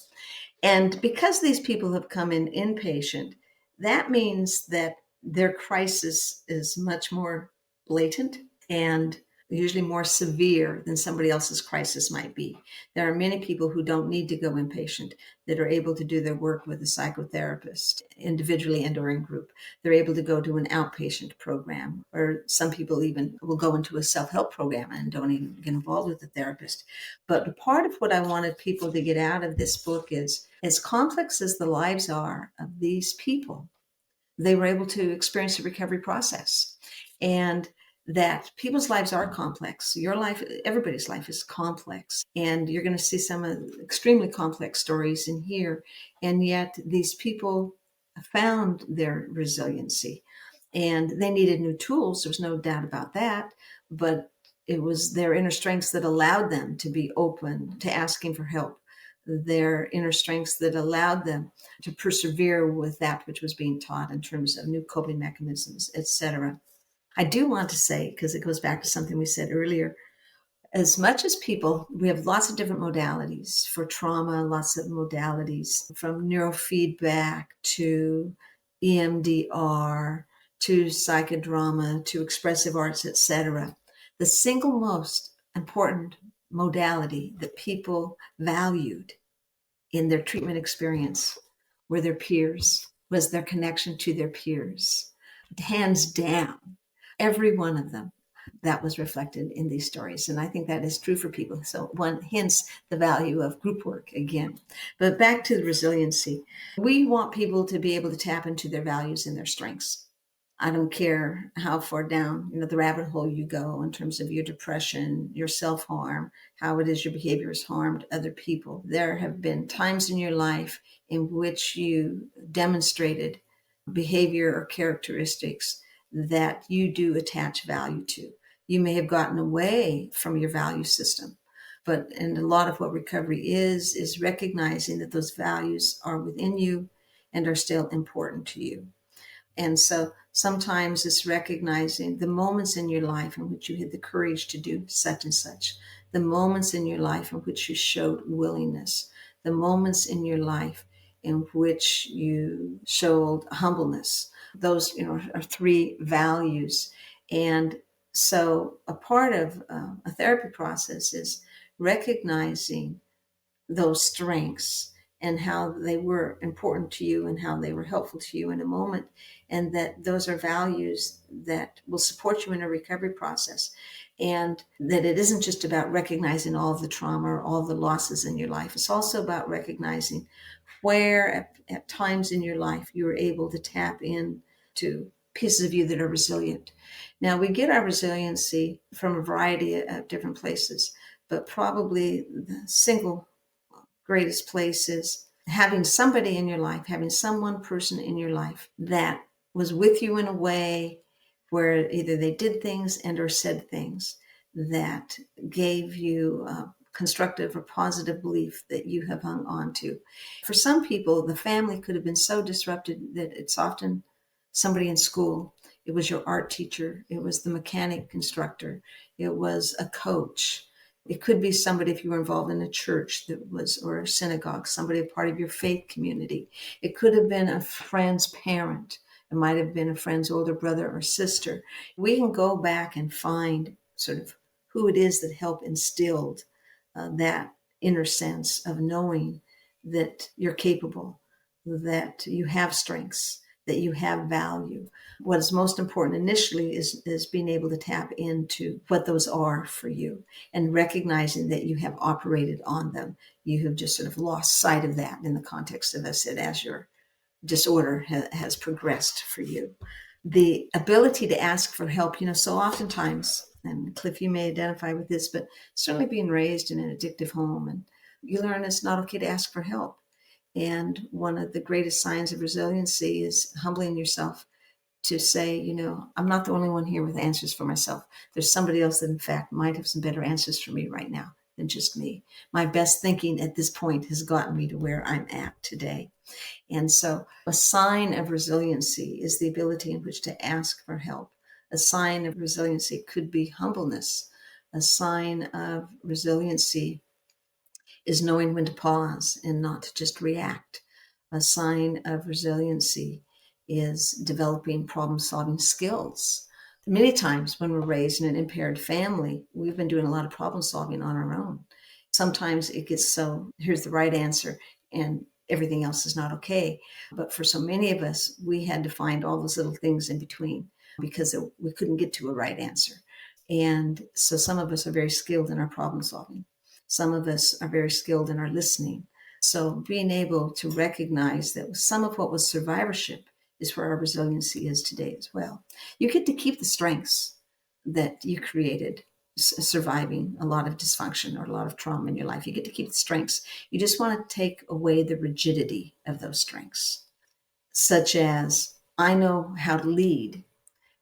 And because these people have come in inpatient, that means that their crisis is much more blatant and usually more severe than somebody else's crisis might be. There are many people who don't need to go inpatient that are able to do their work with a psychotherapist individually and or in group. They're able to go to an outpatient program, or some people even will go into a self-help program and don't even get involved with the therapist. But part of what I wanted people to get out of this book is, as complex as the lives are of these people, they were able to experience the recovery process. And that people's lives are complex. Your life, everybody's life is complex. And you're going to see some extremely complex stories in here. And yet these people found their resiliency, and they needed new tools. There's no doubt about that. But it was their inner strengths that allowed them to be open to asking for help, their inner strengths that allowed them to persevere with that which was being taught in terms of new coping mechanisms, etc. I do want to say, because it goes back to something we said earlier, as much as people, we have lots of different modalities for trauma, lots of modalities from neurofeedback to EMDR to psychodrama to expressive arts, etc. The single most important modality that people valued in their treatment experience were their peers, was their connection to their peers. Hands down, every one of them, that was reflected in these stories. And I think that is true for people. So one, hence the value of group work again. But back to the resiliency. We want people to be able to tap into their values and their strengths. I don't care how far down, the rabbit hole you go in terms of your depression, your self-harm, how it is your behavior has harmed other people. There have been times in your life in which you demonstrated behavior or characteristics that you do attach value to. You may have gotten away from your value system, and a lot of what recovery is recognizing that those values are within you and are still important to you. And so sometimes it's recognizing the moments in your life in which you had the courage to do such and such, the moments in your life in which you showed willingness, the moments in your life in which you showed humbleness. Those, are 3 values. And so a part of a therapy process is recognizing those strengths and how they were important to you and how they were helpful to you in a moment, and that those are values that will support you in a recovery process. And that it isn't just about recognizing all of the trauma or all of the losses in your life. It's also about recognizing where at times in your life you were able to tap into pieces of you that are resilient. Now, we get our resiliency from a variety of different places, but probably the single greatest place is having somebody in your life, having someone person in your life that was with you in a way where either they did things and or said things that gave you a constructive or positive belief that you have hung on to. For some people, the family could have been so disrupted that it's often somebody in school. It was your art teacher. It was the mechanic constructor. It was a coach. It could be somebody, if you were involved in a church that was, or a synagogue, somebody a part of your faith community. It could have been a friend's parent. It might have been a friend's older brother or sister. We can go back and find sort of who it is that helped instilled that inner sense of knowing that you're capable, that you have strengths, that you have value. What is most important initially is being able to tap into what those are for you and recognizing that you have operated on them. You have just sort of lost sight of that in the context of, as I said, as your disorder has progressed for you. The ability to ask for help, so oftentimes, and Cliff, you may identify with this, but certainly being raised in an addictive home, and you learn it's not okay to ask for help. And one of the greatest signs of resiliency is humbling yourself to say, I'm not the only one here with answers for myself. There's somebody else that, in fact, might have some better answers for me right now than just me. My best thinking at this point has gotten me to where I'm at today. And so a sign of resiliency is the ability in which to ask for help. A sign of resiliency could be humbleness. A sign of resiliency is knowing when to pause and not to just react. A sign of resiliency is developing problem solving skills. Many times when we're raised in an impaired family, we've been doing a lot of problem solving on our own. Sometimes it gets so, here's the right answer, and everything else is not okay. But for so many of us, we had to find all those little things in between because we couldn't get to a right answer. And so some of us are very skilled in our problem solving. Some of us are very skilled in our listening. So being able to recognize that some of what was survivorship is where our resiliency is today as well. You get to keep the strengths that you created surviving a lot of dysfunction or a lot of trauma in your life. You get to keep the strengths. You just want to take away the rigidity of those strengths, such as I know how to lead,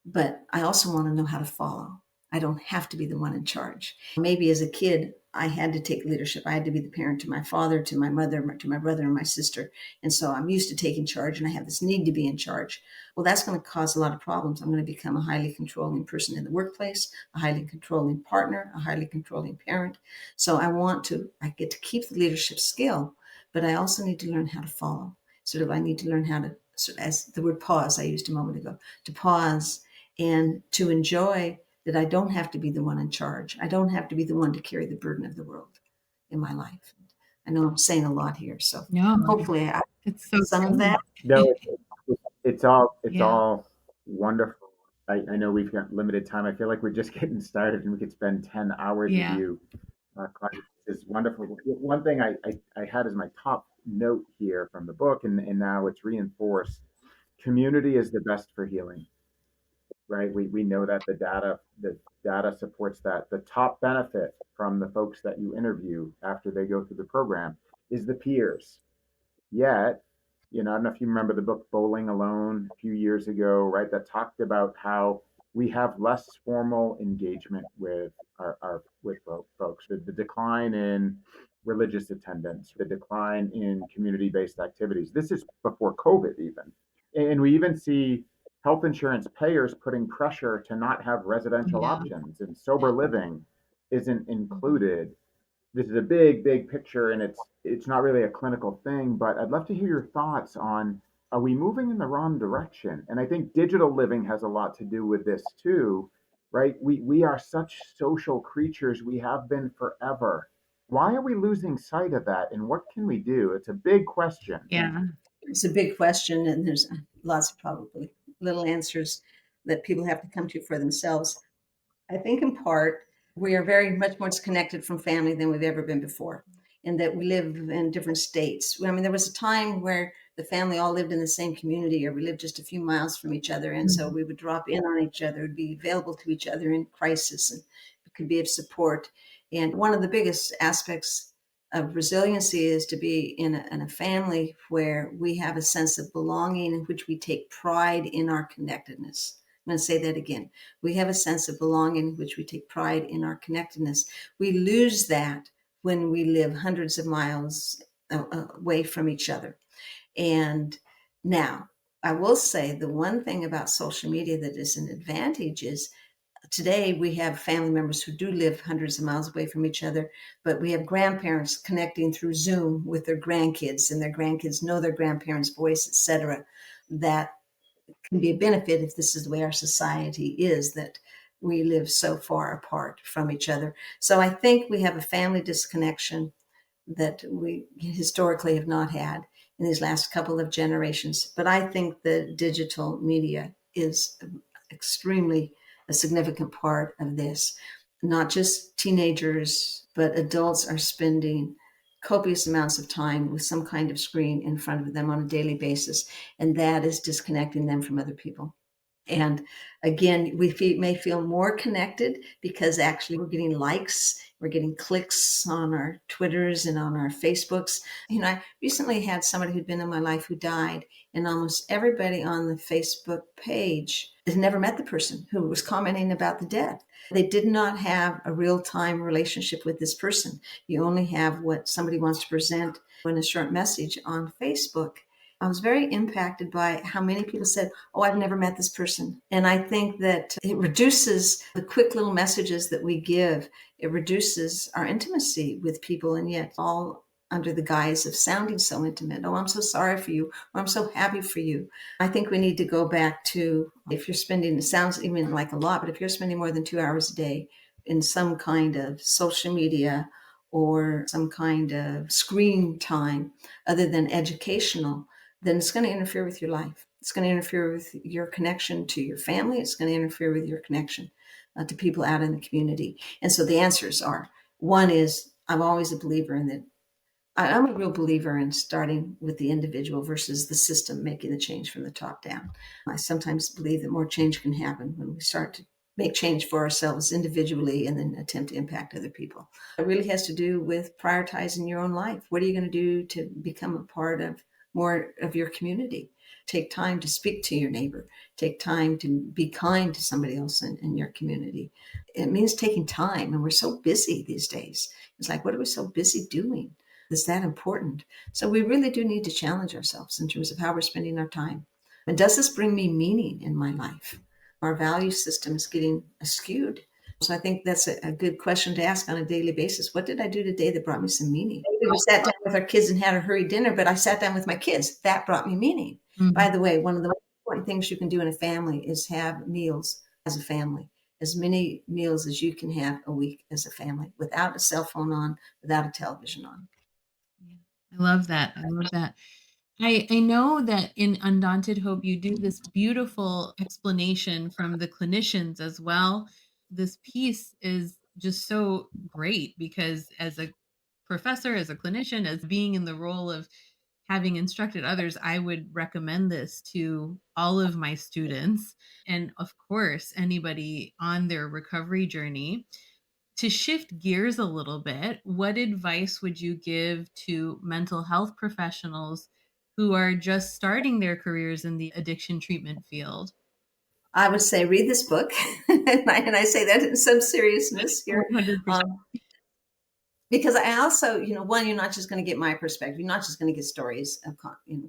but I also want to know how to follow. I don't have to be the one in charge. Maybe as a kid, I had to take leadership. I had to be the parent to my father, to my mother, to my brother, and my sister. And so I'm used to taking charge and I have this need to be in charge. Well, that's going to cause a lot of problems. I'm going to become a highly controlling person in the workplace, a highly controlling partner, a highly controlling parent. So I get to keep the leadership skill, but I also need to learn how to follow. I need to learn how to, as the word pause I used a moment ago, to pause and to enjoy that I don't have to be the one in charge. I don't have to be the one to carry the burden of the world in my life. I know I'm saying a lot here, so No, hopefully it's so some of good. that. No, it's Yeah. all wonderful. I know we've got limited time. I feel like we're just getting started, and we could spend 10 hours with Yeah. you. Claudia. This is wonderful. One thing I had as my top note here from the book, and now it's reinforced. Community is the best for healing, right? We know that the data supports that. The top benefit from the folks that you interview after they go through the program is the peers. Yet, I don't know if you remember the book Bowling Alone a few years ago, right? That talked about how we have less formal engagement with our with folks. The decline in religious attendance, the decline in community-based activities. This is before COVID even. And we even see health insurance payers putting pressure to not have residential Yeah. options, and sober living isn't included. This is a big, big picture, and it's not really a clinical thing, but I'd love to hear your thoughts on, are we moving in the wrong direction? And I think digital living has a lot to do with this too, right? We are such social creatures. We have been forever. Why are we losing sight of that? And what can we do? It's a big question. Yeah. It's a big question, and there's lots of probably little answers that people have to come to for themselves. I think in part We are very much more disconnected from family than we've ever been before, and that we live in different states. I mean, there was a time where the family all lived in the same community, or we lived just a few miles from each other, and so Mhm. we would drop in on each other, be available to each other in crisis, and could be of support. And one of the biggest aspects of resiliency is to be in a family where we have a sense of belonging, in which we take pride in our connectedness. I'm going to say that again. We have a sense of belonging, in which we take pride in our connectedness. We lose that when we live hundreds of miles away from each other. And now, I will say the one thing about social media that is an advantage is today we have family members who do live hundreds of miles away from each other, but we have grandparents connecting through Zoom with their grandkids, and their grandkids know their grandparents' voice, etc. That can be a benefit if this is the way our society is, that we live so far apart from each other. So I think we have a family disconnection that we historically have not had in these last couple of generations. But I think the digital media is extremely a significant part of this. Not just teenagers, but adults are spending copious amounts of time with some kind of screen in front of them on a daily basis, and that is disconnecting them from other people. And again, may feel more connected because actually we're getting likes, we're getting clicks on our Twitters and on our Facebooks. I recently had somebody who'd been in my life who died, and almost everybody on the Facebook page has never met the person who was commenting about the death. They did not have a real time relationship with this person. You only have what somebody wants to present in a short message on Facebook. I was very impacted by how many people said, "Oh, I've never met this person." And I think that it reduces the quick little messages that we give. It reduces our intimacy with people, and yet all under the guise of sounding so intimate. "Oh, I'm so sorry for you," or "I'm so happy for you." I think we need to go back to, if you're spending, it sounds even like a lot, but if you're spending more than 2 hours a day in some kind of social media or some kind of screen time other than educational, then it's going to interfere with your life. It's going to interfere with your connection to your family. It's going to interfere with your connection to people out in the community. And so the answers are, one is, I'm always a believer in that. I'm a real believer in starting with the individual versus the system making the change from the top down. I sometimes believe that more change can happen when we start to make change for ourselves individually and then attempt to impact other people. It really has to do with prioritizing your own life. What are you going to do to become a part of more of your community? Take time to speak to your neighbor. Take time to be kind to somebody else in your community. It means taking time, and we're so busy these days. It's like, what are we so busy doing? Is that important? So we really do need to challenge ourselves in terms of how we're spending our time. And does this bring me meaning in my life? Our value system is getting skewed. So I think that's a good question to ask on a daily basis. What did I do today that brought me some meaning? Maybe we sat down with our kids and had a hurried dinner, but I sat down with my kids. That brought me meaning. By Mhm. the way, one of the most important things you can do in a family is have meals as a family, as many meals as you can have a week as a family, without a cell phone on, without a television on. Yeah. I love that. I love that. I know that in Undaunted Hope, you do this beautiful explanation from the clinicians as well. This piece is just so great because, as a professor, as a clinician, as being in the role of having instructed others, I would recommend this to all of my students. And of course, anybody on their recovery journey. To shift gears a little bit, what advice would you give to mental health professionals who are just starting their careers in the addiction treatment field? I would say read this book, and I say that in some seriousness here. 100%. Um, because I also, one, you're not just going to get my perspective. You're not just going to get stories of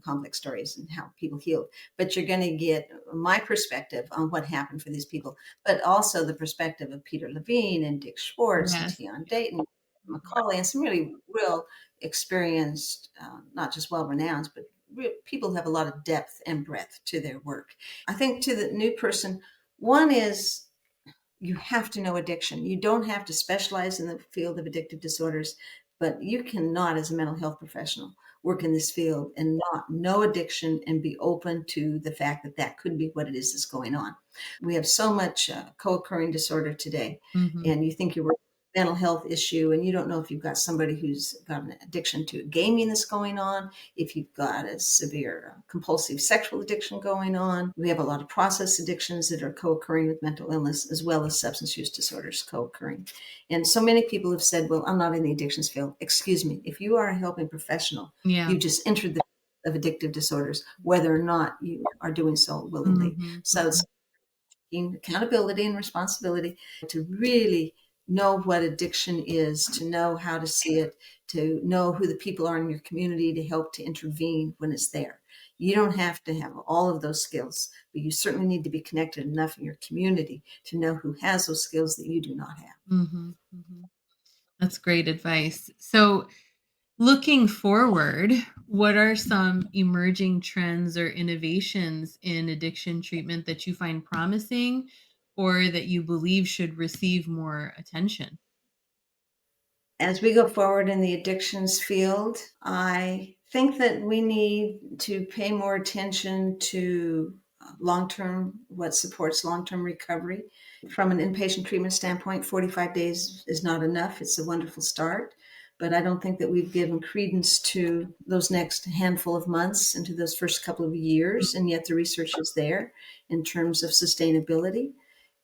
complex stories and how people healed, but you're going to get my perspective on what happened for these people, but also the perspective of Peter Levine and Dick Schwartz and Yes. Tion Dayton, Macaulay, and some really real experienced, not just well-renowned, but people who have a lot of depth and breadth to their work. I think to the new person, one is, you have to know addiction. You don't have to specialize in the field of addictive disorders. But you cannot, as a mental health professional, work in this field and not know addiction and be open to the fact that that could be what it is that's going on. We have so much co-occurring disorder today, Mhm. and you think you're working with a mental health issue, and you don't know if you've got somebody who's got an addiction to gaming that's going on, if you've got a severe compulsive sexual addiction going on. We have a lot of process addictions that are co-occurring with mental illness, as well as substance use disorders co-occurring. And so many people have said, well, I'm not in the addictions field. Excuse me, if you are a helping professional, Yeah. you just entered the field of addictive disorders, whether or not you are doing so willingly. Mhm. So it's taking accountability and responsibility to really know what addiction is, to know how to see it, to know who the people are in your community to help to intervene when it's there. You don't have to have all of those skills, but you certainly need to be connected enough in your community to know who has those skills that you do not have. Mhm. Mhm. That's great advice. So, looking forward, what are some emerging trends or innovations in addiction treatment that you find promising or that you believe should receive more attention? As we go forward in the addictions field, I think that we need to pay more attention to long term, what supports long term recovery. From an inpatient treatment standpoint, 45 days is not enough. It's a wonderful start, but I don't think that we've given credence to those next handful of months and to those first couple of years, and yet the research is there in terms of sustainability.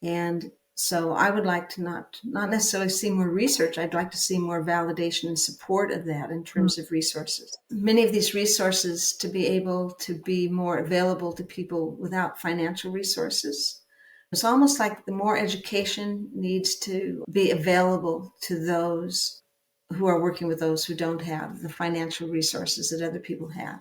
And so I would like to not necessarily see more research. I'd like to see more validation and support of that in terms of resources. Many of these resources to be able to be more available to people without financial resources. It's almost like the more education needs to be available to those who are working with those who don't have the financial resources that other people have.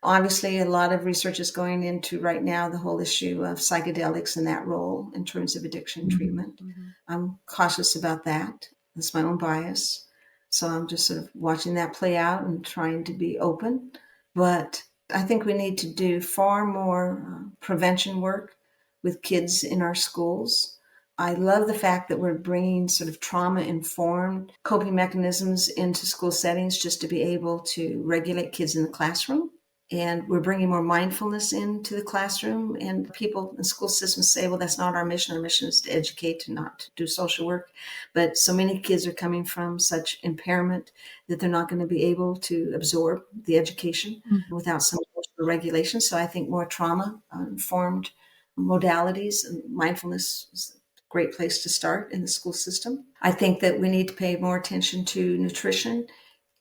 Obviously, a lot of research is going into right now the whole issue of psychedelics and that role in terms of addiction treatment. Mhm. I'm cautious about that. That's my own bias. So I'm just sort of watching that play out and trying to be open. But I think we need to do far more prevention work with kids in our schools. I love the fact that we're bringing sort of trauma informed coping mechanisms into school settings just to be able to regulate kids in the classroom. And we're bringing more mindfulness into the classroom. And people in school systems say, well, that's not our mission. Our mission is to educate, to not do social work. But so many kids are coming from such impairment that they're not going to be able to absorb the education Mhm. without some emotional regulation. So I think more trauma informed modalities and mindfulness is a great place to start in the school system. I think that we need to pay more attention to nutrition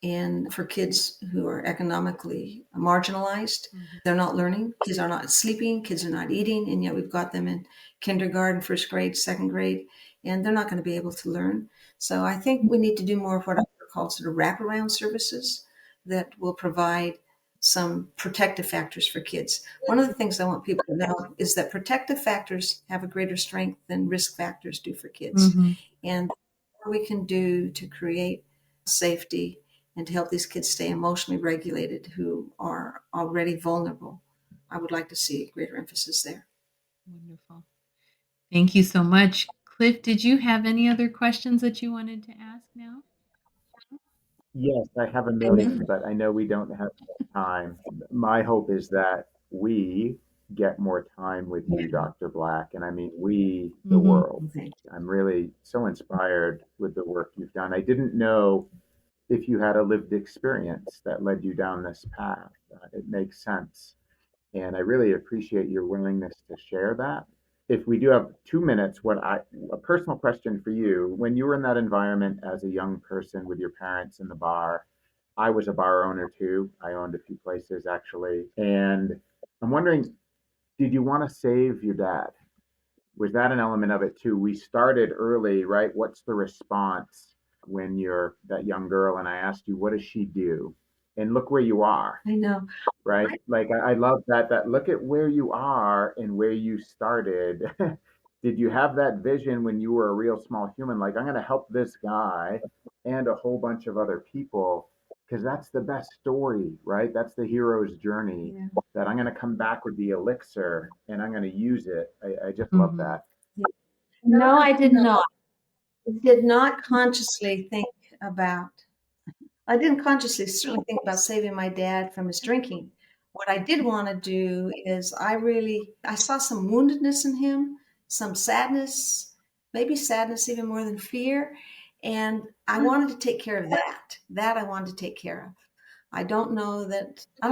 and for kids who are economically marginalized. Mhm. They're not learning. Kids are not sleeping. Kids are not eating. And yet we've got them in kindergarten, first grade, second grade, and they're not going to be able to learn. So I think we need to do more of what I call sort of wraparound services that will provide some protective factors for kids. One of the things I want people to know is that protective factors have a greater strength than risk factors do for kids. Mhm. And what we can do to create safety and to help these kids stay emotionally regulated who are already vulnerable. I would like to see greater emphasis there. Wonderful. Thank you so much. Cliff, did you have any other questions that you wanted to ask now? Yes, I have a million, but I know we don't have time. My hope is that we get more time with you, Dr. Black, and I mean we, the Mhm. world. Thank I'm really so inspired with the work you've done. I didn't know if you had a lived experience that led you down this path. It makes sense. And I really appreciate your willingness to share that. If we do have 2 minutes, a personal question for you. When you were in that environment as a young person with your parents in the bar, I was a bar owner too. I owned a few places actually. And I'm wondering, did you want to save your dad? Was that an element of it too? We started early, right? What's the response when you're that young girl and I asked you, what does she do? And look where you are, I know. right? Like I love that look at where you are and where you started. Did you have that vision when you were a real small human? Like I'm going to help this guy and a whole bunch of other people because that's the best story, right? That's the hero's journey. Yeah. That I'm going to come back with the elixir and I'm going to use it. I just love Mhm. that. No, I did not. I did not consciously think about I didn't consciously certainly think about saving my dad from his drinking. What I did want to do is I saw some woundedness in him, some sadness, maybe sadness even more than fear. And I wanted to take care of that. That I wanted to take care of. I don't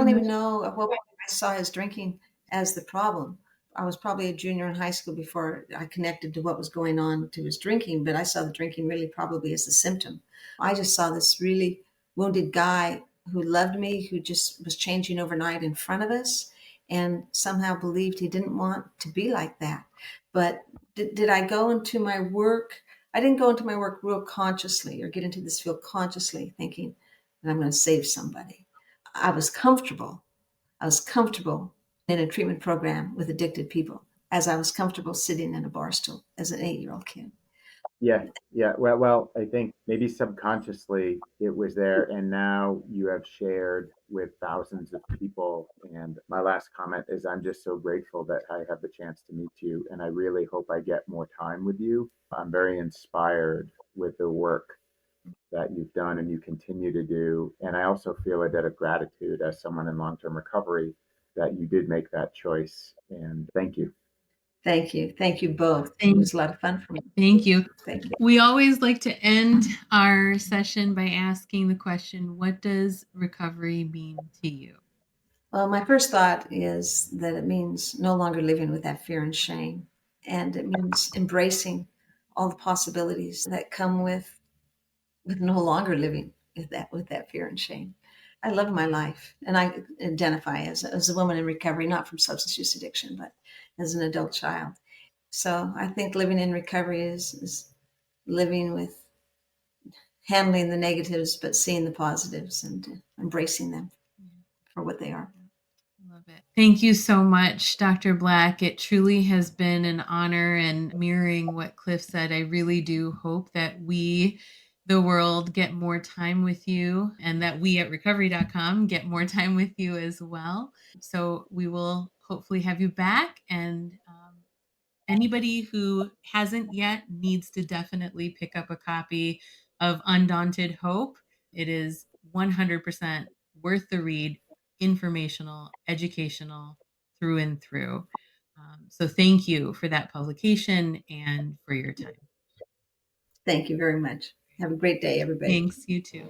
even know at what point I saw his drinking as the problem. I was probably a junior in high school before I connected to what was going on to his drinking, but I saw the drinking really probably as a symptom. I just saw this really wounded guy who loved me, who just was changing overnight in front of us, and somehow believed he didn't want to be like that. But did I go into my work? I didn't go into my work real consciously or get into this field consciously thinking that I'm going to save somebody. I was comfortable. I was comfortable in a treatment program with addicted people as I was comfortable sitting in a bar stool as an 8-year-old kid. Yeah, yeah. Well, I think maybe subconsciously it was there, and now you have shared with thousands of people. And my last comment is I'm just so grateful that I have the chance to meet you, and I really hope I get more time with you. I'm very inspired with the work that you've done and you continue to do. And I also feel a debt of gratitude as someone in long term recovery that you did make that choice. And thank you. Thank you. Thank you both. It Thank, was a lot of fun for me. thank you. Thank you. We always like to end our session by asking the question, what does recovery mean to you? Well, my first thought is that it means no longer living with that fear and shame. And it means embracing all the possibilities that come with no longer living with that fear and shame. I love my life, and I identify as a woman in recovery, not from substance use addiction, but as an adult child. So I think living in recovery is living with handling the negatives, but seeing the positives and embracing them for what they are. Love it. Thank you so much, Dr. Black. It truly has been an honor, and mirroring what Cliff said, I really do hope that we, the world, get more time with you and that we at Recovery.com get more time with you as well. So we will hopefully have you back, and anybody who hasn't yet needs to definitely pick up a copy of Undaunted Hope. It is 100% worth the read, informational, educational through and through. So thank you for that publication and for your time. Thank you very much. Have a great day, everybody. Thanks, you too.